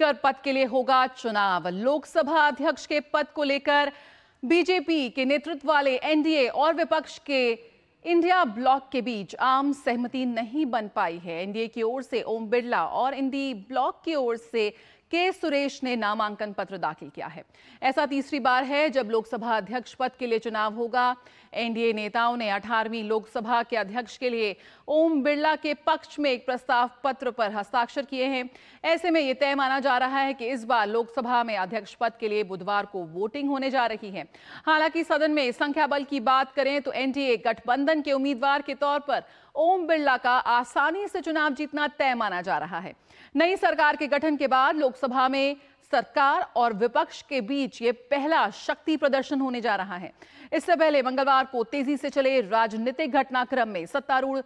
Speaker पद के लिए होगा चुनाव। लोकसभा अध्यक्ष के पद को लेकर बीजेपी के नेतृत्व वाले एनडीए और विपक्ष के इंडिया ब्लॉक के बीच आम सहमति नहीं बन पाई है। एनडीए की ओर से ओम बिरला और इंडी ब्लॉक की ओर से के सुरेश ने नामांकन पत्र दाखिल किया है। ऐसा तीसरी बार है जब लोकसभा अध्यक्ष पद के लिए चुनाव होगा। एनडीए नेताओं ने 18वीं लोकसभा के अध्यक्ष के लिए ओम बिरला के पक्ष में एक प्रस्ताव पत्र पर हस्ताक्षर किए हैं। ऐसे में यह तय माना जा रहा है कि इस बार लोकसभा में अध्यक्ष पद के लिए बुधवार को वोटिंग होने जा रही है। हालांकि सदन में संख्या बल की बात करें तो एनडीए गठबंधन के उम्मीदवार के तौर पर ओम बिरला का आसानी से चुनाव जीतना तय माना जा रहा है। नई सरकार के गठन के बाद लोकसभा में सरकार और विपक्ष के बीच ये पहला शक्ति प्रदर्शन होने जा रहा है। इससे पहले मंगलवार को तेजी से चले राजनीतिक घटनाक्रम में सत्तारूढ़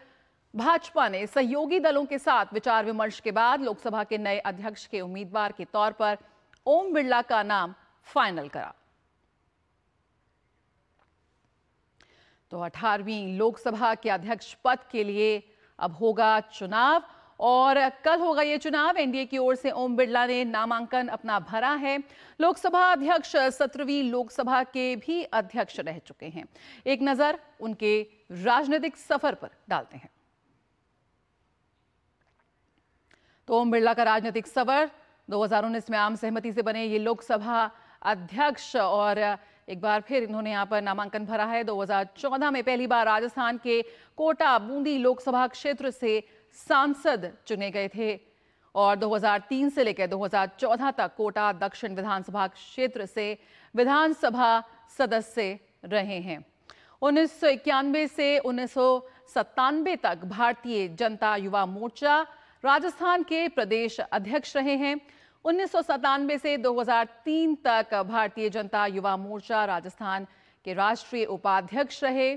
भाजपा ने सहयोगी दलों के साथ विचार विमर्श के बाद लोकसभा के नए अध्यक्ष के उम्मीदवार के तौर पर ओम बिरला का नाम फाइनल करा। तो 18वीं लोकसभा के अध्यक्ष पद के लिए अब होगा चुनाव और कल होगा ये चुनाव। एनडीए की ओर से ओम बिरला ने नामांकन अपना भरा है। लोकसभा अध्यक्ष 17वीं लोकसभा के भी अध्यक्ष रह चुके हैं। एक नजर उनके राजनीतिक सफर पर डालते हैं। तो ओम बिरला का राजनीतिक सफर 2019 में आम सहमति से बने ये लोकसभा अध्यक्ष और एक बार फिर इन्होंने यहां पर नामांकन भरा है। 2014 में पहली बार राजस्थान के कोटा बूंदी लोकसभा क्षेत्र से सांसद चुने गए थे और 2003 से लेकर 2014 तक कोटा दक्षिण विधानसभा क्षेत्र से विधानसभा सदस्य रहे हैं। 1991 से 1997 तक भारतीय जनता युवा मोर्चा राजस्थान के प्रदेश अध्यक्ष रहे हैं। 1997 से 2003 तक भारतीय जनता युवा मोर्चा राजस्थान के राष्ट्रीय उपाध्यक्ष रहे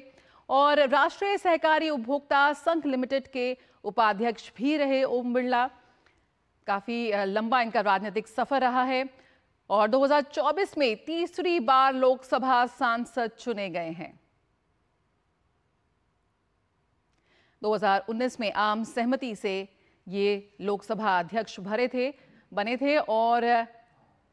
और राष्ट्रीय सहकारी उपभोक्ता संघ लिमिटेड के उपाध्यक्ष भी रहे ओम बिरला। काफी लंबा इनका राजनीतिक सफर रहा है और 2024 में तीसरी बार लोकसभा सांसद चुने गए हैं। 2019 में आम सहमति से ये लोकसभा अध्यक्ष बने थे और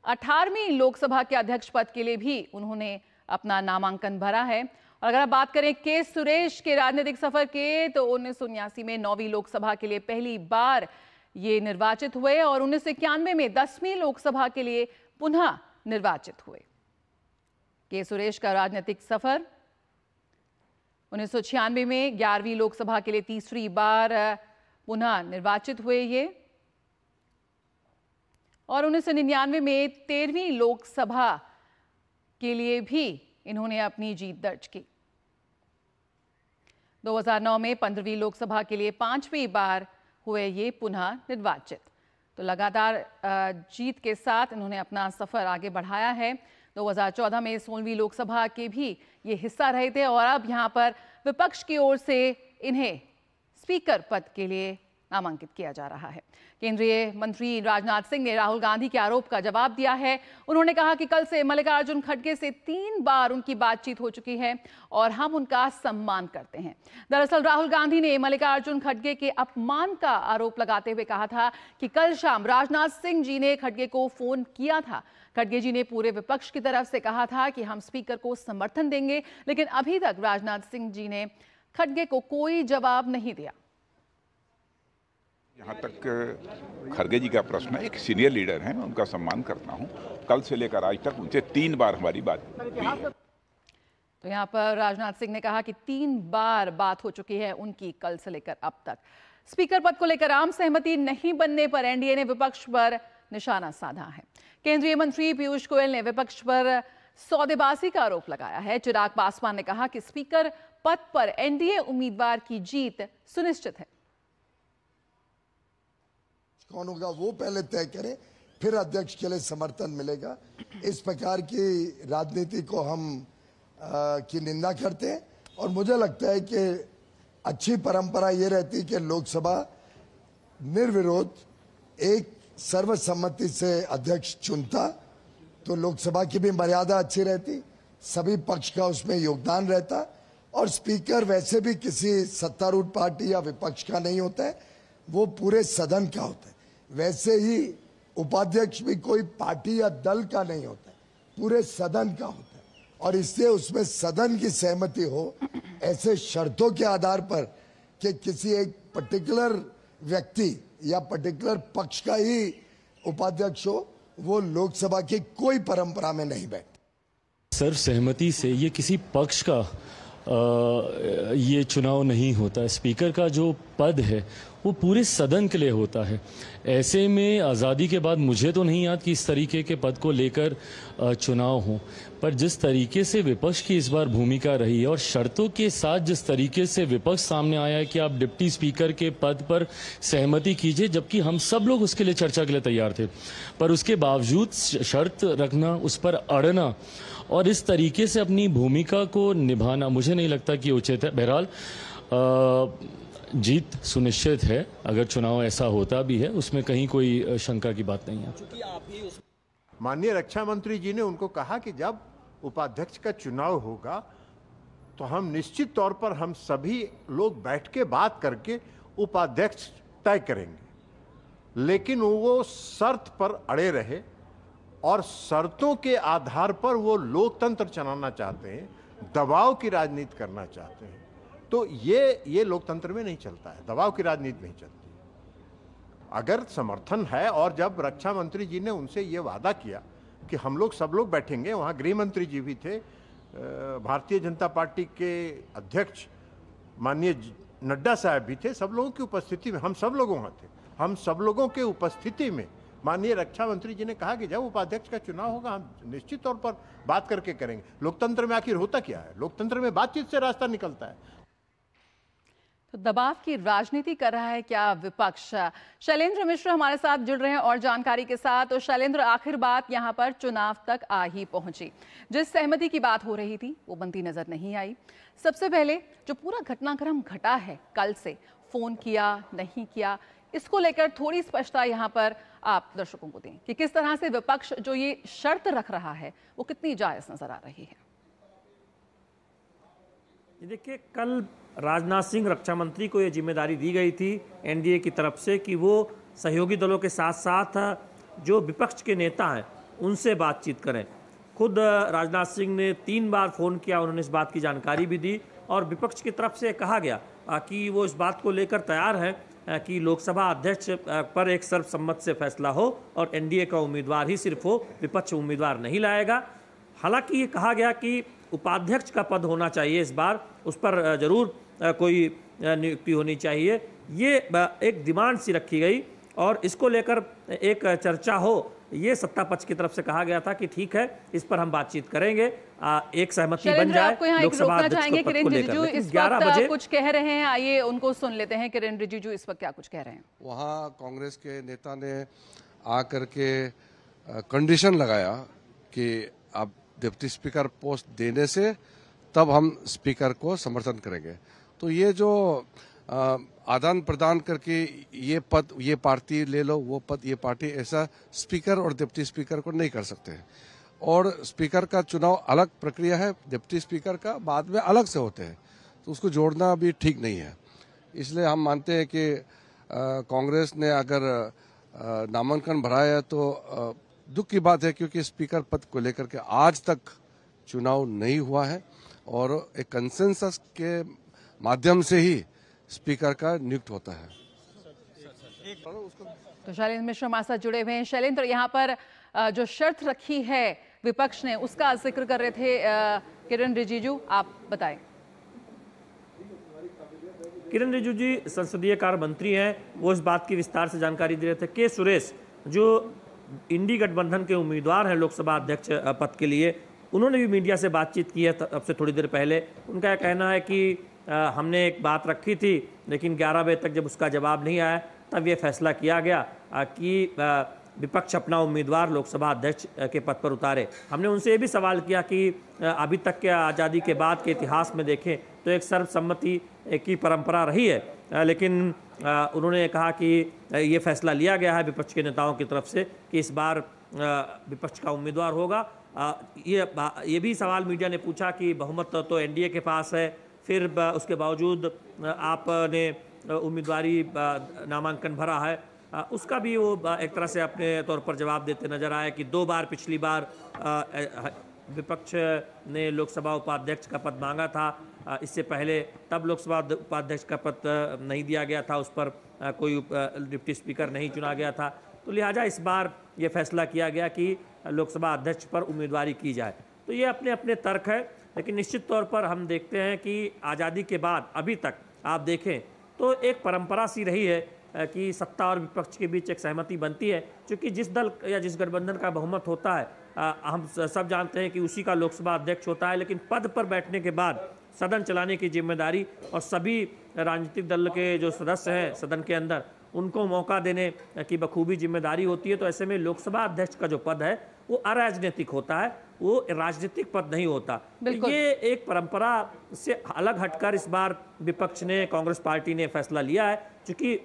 18वीं लोकसभा के अध्यक्ष पद के लिए भी उन्होंने अपना नामांकन भरा है। और अगर आप बात करें के सुरेश के राजनीतिक सफर के तो 1979 में 9वीं लोकसभा के लिए पहली बार ये निर्वाचित हुए और 1991 में 10वीं लोकसभा के लिए पुनः निर्वाचित हुए। के सुरेश का राजनीतिक सफर 1996 में 11वीं लोकसभा के लिए तीसरी बार पुनः निर्वाचित हुए ये और 1999 में 13वीं लोकसभा के लिए भी इन्होंने अपनी जीत दर्ज की। 2009 में 15वीं लोकसभा के लिए 5वीं बार हुए ये पुनः निर्वाचित। तो लगातार जीत के साथ इन्होंने अपना सफर आगे बढ़ाया है। 2014 में 16वीं लोकसभा के भी ये हिस्सा रहे थे और अब यहां पर विपक्ष की ओर से इन्हें स्पीकर पद के लिए नामांकित किया जा रहा है। केंद्रीय मंत्री राजनाथ सिंह ने राहुल गांधी के आरोप का जवाब दिया है। उन्होंने कहा कि कल से मल्लिकार्जुन खड़गे से 3 बार उनकी बातचीत हो चुकी है और हम उनका सम्मान करते हैं। दरअसल राहुल गांधी ने मल्लिकार्जुन खड़गे के अपमान का आरोप लगाते हुए कहा था कि कल शाम राजनाथ सिंह जी ने खड़गे को फोन किया था। खड़गे जी ने पूरे विपक्ष की तरफ से कहा था कि हम स्पीकर को समर्थन देंगे, लेकिन अभी तक राजनाथ सिंह जी ने खड़गे को कोई जवाब नहीं दिया। यहाँ तक खड़गे जी का प्रश्न है, एक सीनियर लीडर हैं, मैं उनका सम्मान करता हूँ। कल से लेकर आज तक उनसे 3 बार हमारी बात हुई है। तो यहाँ पर राजनाथ सिंह ने कहा कि 3 बार बात हो चुकी है उनकी कल से लेकर अब तक। स्पीकर पद को लेकर आम सहमति नहीं बनने पर एनडीए ने विपक्ष पर निशाना साधा है। केंद्रीय मंत्री पीयूष गोयल ने विपक्ष पर सौदेबाजी का आरोप लगाया है। चिराग पासवान ने कहा कि स्पीकर पद पर एनडीए उम्मीदवार की जीत सुनिश्चित है। कौन होगा वो पहले तय करें, फिर अध्यक्ष के लिए समर्थन मिलेगा। इस प्रकार की राजनीति को हम की निंदा करते हैं और मुझे लगता है कि अच्छी परंपरा ये रहती कि लोकसभा निर्विरोध एक सर्वसम्मति से अध्यक्ष चुनता, तो लोकसभा की भी मर्यादा अच्छी रहती, सभी पक्ष का उसमें योगदान रहता और स्पीकर वैसे भी किसी सत्तारूढ़ पार्टी या विपक्ष का नहीं होता है, वो पूरे सदन का होता है। वैसे ही उपाध्यक्ष भी कोई पार्टी या दल का नहीं होता है, पूरे सदन का होता है, और इससे उसमें सदन की सहमति हो, ऐसे शर्तों के आधार पर कि किसी एक पर्टिकुलर व्यक्ति या पर्टिकुलर पक्ष का ही उपाध्यक्ष हो, वो लोकसभा की कोई परंपरा में नहीं बैठता। सर्व सहमति से ये किसी पक्ष का ये चुनाव नहीं होता है। स्पीकर का जो पद है वो पूरे सदन के लिए होता है। ऐसे में आज़ादी के बाद मुझे तो नहीं याद कि इस तरीके के पद को लेकर चुनाव हो, पर जिस तरीके से विपक्ष की इस बार भूमिका रही है और शर्तों के साथ जिस तरीके से विपक्ष सामने आया है कि आप डिप्टी स्पीकर के पद पर सहमति कीजिए, जबकि हम सब लोग उसके लिए चर्चा के लिए तैयार थे, पर उसके बावजूद शर्त रखना, उस पर अड़ना और इस तरीके से अपनी भूमिका को निभाना मुझे नहीं लगता कि उचित है। बहरहाल जीत सुनिश्चित है, अगर चुनाव ऐसा होता भी है उसमें कहीं कोई शंका की बात नहीं है। माननीय रक्षा मंत्री जी ने उनको कहा कि जब उपाध्यक्ष का चुनाव होगा तो हम निश्चित तौर पर हम सभी लोग बैठ के बात करके उपाध्यक्ष तय करेंगे, लेकिन वो शर्त पर अड़े रहे और शर्तों के आधार पर वो लोकतंत्र चलाना चाहते हैं, दबाव की राजनीति करना चाहते हैं। तो ये लोकतंत्र में नहीं चलता है, दबाव की राजनीति नहीं चलती। अगर समर्थन है, और जब रक्षा मंत्री जी ने उनसे ये वादा किया कि हम लोग सब लोग बैठेंगे, वहाँ गृह मंत्री जी भी थे, भारतीय जनता पार्टी के अध्यक्ष माननीय नड्डा साहब भी थे, सब लोगों की उपस्थिति में हम सब लोग वहाँ थे, हम सब लोगों के उपस्थिति में माननीय रक्षा मंत्री जी ने कहा कि जब उपाध्यक्ष का चुनाव होगा हम निश्चित तौर पर बात करके करेंगे। लोकतंत्र में आखिर होता क्या है? लोकतंत्र में बातचीत से रास्ता निकलता है। तो दबाव की राजनीति कर रहा है क्या विपक्ष? शैलेंद्र मिश्र हमारे साथ जुड़ रहे हैं और जानकारी के साथ। तो शैलेंद्र, आखिर बात यहां पर चुनाव तक आ ही पहुंची। जिस सहमति की बात हो रही थी वो बनती नजर नहीं आई। सबसे पहले जो पूरा घटनाक्रम घटा है, कल से फोन किया नहीं किया, इसको लेकर थोड़ी स्पष्टता यहां पर आप दर्शकों को दें कि किस तरह से विपक्ष जो ये शर्त रख रहा है वो कितनी जायज नजर आ रही है। देखिए, कल राजनाथ सिंह रक्षा मंत्री को ये जिम्मेदारी दी गई थी एनडीए की तरफ से कि वो सहयोगी दलों के साथ साथ जो विपक्ष के नेता हैं उनसे बातचीत करें। खुद राजनाथ सिंह ने 3 बार फ़ोन किया, उन्होंने इस बात की जानकारी भी दी और विपक्ष की तरफ से कहा गया कि वो इस बात को लेकर तैयार है कि लोकसभा अध्यक्ष पर एक सर्वसम्मत से फैसला हो और एनडीए का उम्मीदवार ही सिर्फ हो, विपक्ष उम्मीदवार नहीं लाएगा। हालांकि ये कहा गया कि उपाध्यक्ष का पद होना चाहिए इस बार, उस पर जरूर कोई नियुक्ति होनी चाहिए, ये एक डिमांड सी रखी गई और इसको लेकर एक चर्चा हो, ये सत्ता पक्ष की तरफ से कहा गया था कि ठीक है, इस पर हम बातचीत करेंगे, एक सहमति बन जाए लोकसभा अध्यक्ष के पद को लेकर। इस वक्त कुछ कह रहे हैं, आइए उनको सुन लेते हैं। किरण रिजिजू इस वक्त क्या कुछ कह रहे हैं? वहाँ कांग्रेस के नेता ने आकर के कंडीशन लगाया कि आप डिप्टी स्पीकर पोस्ट देने से तब हम स्पीकर को समर्थन करेंगे। तो ये जो आदान प्रदान करके ये पद ये पार्टी ले लो, वो पद ये पार्टी, ऐसा स्पीकर और डिप्टी स्पीकर को नहीं कर सकते हैं। और स्पीकर का चुनाव अलग प्रक्रिया है, डिप्टी स्पीकर का बाद में अलग से होते हैं, तो उसको जोड़ना भी ठीक नहीं है। इसलिए हम मानते हैं कि कांग्रेस ने अगर नामांकन भराया तो दुख की बात है, क्योंकि स्पीकर पद को लेकर के आज तक चुनाव नहीं हुआ है और एक कंसेंसस के माध्यम से ही स्पीकर का नियुक्त होता है। तो शैलेंद्र मिश्र हमारे साथ जुड़े हुए हैं। शैलेंद्र, यहाँ पर जो शर्त रखी है विपक्ष ने, उसका जिक्र कर रहे थे किरण रिजिजू, आप बताएं। किरण रिजिजू जी संसदीय कार्य मंत्री हैं, वो इस बात की विस्तार से जानकारी दे रहे थे। के सुरेश जो इंडी गठबंधन के उम्मीदवार हैं लोकसभा अध्यक्ष पद के लिए, उन्होंने भी मीडिया से बातचीत की है अब से थोड़ी देर पहले। उनका यह कहना है कि हमने एक बात रखी थी, लेकिन 11 बजे तक जब उसका जवाब नहीं आया तब ये फैसला किया गया कि विपक्ष अपना उम्मीदवार लोकसभा अध्यक्ष के पद पर उतारे। हमने उनसे ये भी सवाल किया कि अभी तक के आज़ादी के बाद के इतिहास में देखें तो एक सर्वसम्मति की परंपरा रही है, लेकिन उन्होंने कहा कि ये फैसला लिया गया है विपक्ष के नेताओं की तरफ से कि इस बार विपक्ष का उम्मीदवार होगा। ये भी सवाल मीडिया ने पूछा कि बहुमत तो एनडीए के पास है, फिर उसके बावजूद आपने उम्मीदवारी नामांकन भरा है, उसका भी वो एक तरह से अपने तौर पर जवाब देते नजर आए कि 2 बार पिछली बार विपक्ष ने लोकसभा उपाध्यक्ष का पद मांगा था। इससे पहले तब लोकसभा उपाध्यक्ष का पद नहीं दिया गया था, उस पर कोई डिप्टी स्पीकर नहीं चुना गया था। तो लिहाजा इस बार ये फैसला किया गया कि लोकसभा अध्यक्ष पर उम्मीदवारी की जाए। तो ये अपने अपने तर्क है, लेकिन निश्चित तौर पर हम देखते हैं कि आज़ादी के बाद अभी तक आप देखें तो एक परंपरा सी रही है कि सत्ता और विपक्ष के बीच एक सहमति बनती है, क्योंकि जिस दल या जिस गठबंधन का बहुमत होता है हम सब जानते हैं कि उसी का लोकसभा अध्यक्ष होता है। लेकिन पद पर बैठने के बाद सदन चलाने की जिम्मेदारी और सभी राजनीतिक दल के जो सदस्य हैं सदन के अंदर उनको मौका देने की बखूबी जिम्मेदारी होती है। तो ऐसे में लोकसभा अध्यक्ष का जो पद है वो अराजनीतिक होता है, वो राजनीतिक पद नहीं होता। ये एक परंपरा से अलग हटकर इस बार विपक्ष ने, कांग्रेस पार्टी ने फैसला लिया है, क्योंकि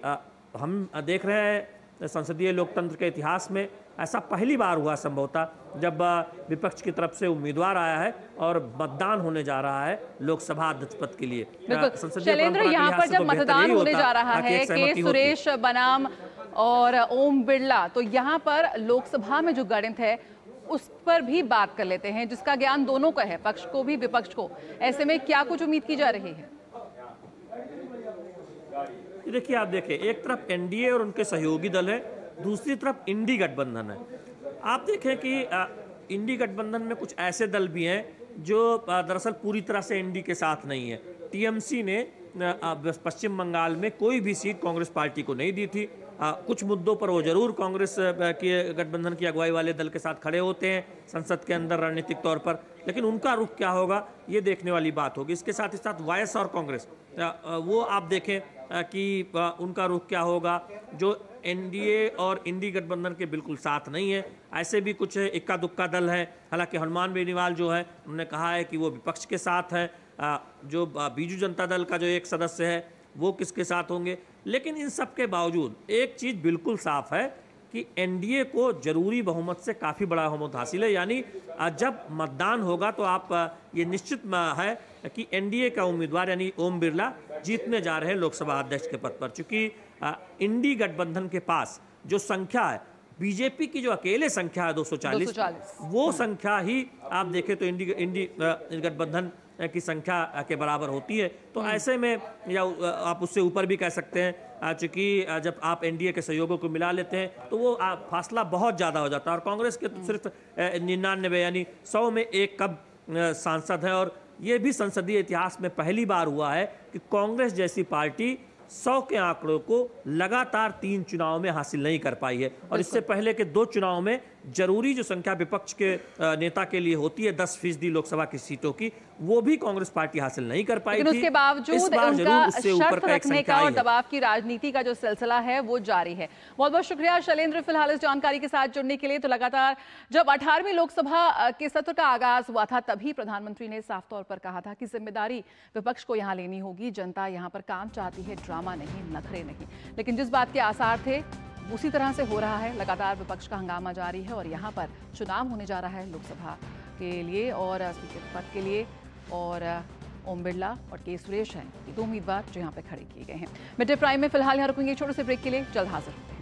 हम देख रहे हैं संसदीय लोकतंत्र के इतिहास में ऐसा पहली बार हुआ संभवतः जब विपक्ष की तरफ से उम्मीदवार आया है और मतदान होने जा रहा है लोकसभा अध्यक्ष पद के लिए। शैलेंद्र, यहाँ पर जब मतदान होने जा रहा है के सुरेश बनाम और ओम बिरला, तो यहाँ पर लोकसभा में जो गणित है उस पर भी बात कर लेते हैं, जिसका ज्ञान दोनों का है, पक्ष को भी विपक्ष को। ऐसे में क्या कुछ उम्मीद की जा रही है? देखिए, आप देखें, एक तरफ एनडीए और उनके सहयोगी दल है, दूसरी तरफ इंडी गठबंधन है। आप देखें कि इंडी गठबंधन में कुछ ऐसे दल भी हैं जो दरअसल पूरी तरह से इंडी के साथ नहीं है। टीएमसी ने पश्चिम बंगाल में कोई भी सीट कांग्रेस पार्टी को नहीं दी थी। कुछ मुद्दों पर वो जरूर कांग्रेस के गठबंधन की अगुवाई वाले दल के साथ खड़े होते हैं संसद के अंदर रणनीतिक तौर पर, लेकिन उनका रुख क्या होगा ये देखने वाली बात होगी। इसके साथ ही साथ वाईएस और कांग्रेस, वो आप देखें कि उनका रुख क्या होगा, जो एनडीए और इंडी गठबंधन के बिल्कुल साथ नहीं है। ऐसे भी कुछ इक्का दुक्का दल है, हालांकि हनुमान बेनीवाल जो है उन्होंने कहा है कि वो विपक्ष के साथ है। जो बीजू जनता दल का जो एक सदस्य है वो किसके साथ होंगे। लेकिन इन सब के बावजूद एक चीज़ बिल्कुल साफ है कि एनडीए को जरूरी बहुमत से काफ़ी बड़ा बहुमत हासिल है। यानी जब मतदान होगा तो आप ये निश्चित है कि एनडीए का उम्मीदवार यानी ओम बिरला जीतने जा रहे हैं लोकसभा अध्यक्ष के पद पर, चूंकि इंडी गठबंधन के पास जो संख्या है, बीजेपी की जो अकेले संख्या है 240, वो संख्या ही आप देखें तो इंडी गठबंधन की संख्या के बराबर होती है। तो ऐसे में या आप उससे ऊपर भी कह सकते हैं, चूंकि जब आप एनडीए के सहयोगों को मिला लेते हैं तो वो फासला बहुत ज़्यादा हो जाता है। और कांग्रेस के तो सिर्फ 99 यानी 100 में एक कब सांसद है, और ये भी संसदीय इतिहास में पहली बार हुआ है कि कांग्रेस जैसी पार्टी 100 के आंकड़ों को लगातार 3 चुनाव में हासिल नहीं कर पाई है। और इससे पहले के 2 चुनाव में जरूरी जो संख्या विपक्ष के नेता के लिए होती है 10% लोकसभा की सीटों की, वो भी कांग्रेस पार्टी हासिल नहीं कर पाई थी। उसके बावजूद उनका शर्त रखने का और दबाव की राजनीति का जो सिलसिला है वो जारी है। बहुत बहुत शुक्रिया शैलेंद्र, फिलहाल इस जानकारी के साथ जुड़ने के लिए। तो लगातार जब 18वीं लोकसभा के सत्र का आगाज हुआ था तभी प्रधानमंत्री ने साफ तौर पर कहा था कि जिम्मेदारी विपक्ष को यहाँ लेनी होगी, जनता यहाँ पर काम चाहती है, ड्रामा नहीं, नखरे नहीं। लेकिन जिस बात के आसार थे उसी तरह से हो रहा है। लगातार विपक्ष का हंगामा जारी है और यहाँ पर चुनाव होने जा रहा है लोकसभा के लिए और स्पीकर पद के लिए, और ओम बिरला और के सुरेश हैं ये 2 उम्मीदवार जो यहाँ पे खड़े किए गए हैं। मिड डे प्राइम में फिलहाल यहाँ रुकेंगे छोटे से ब्रेक के लिए, जल्द हाजिर होंगे।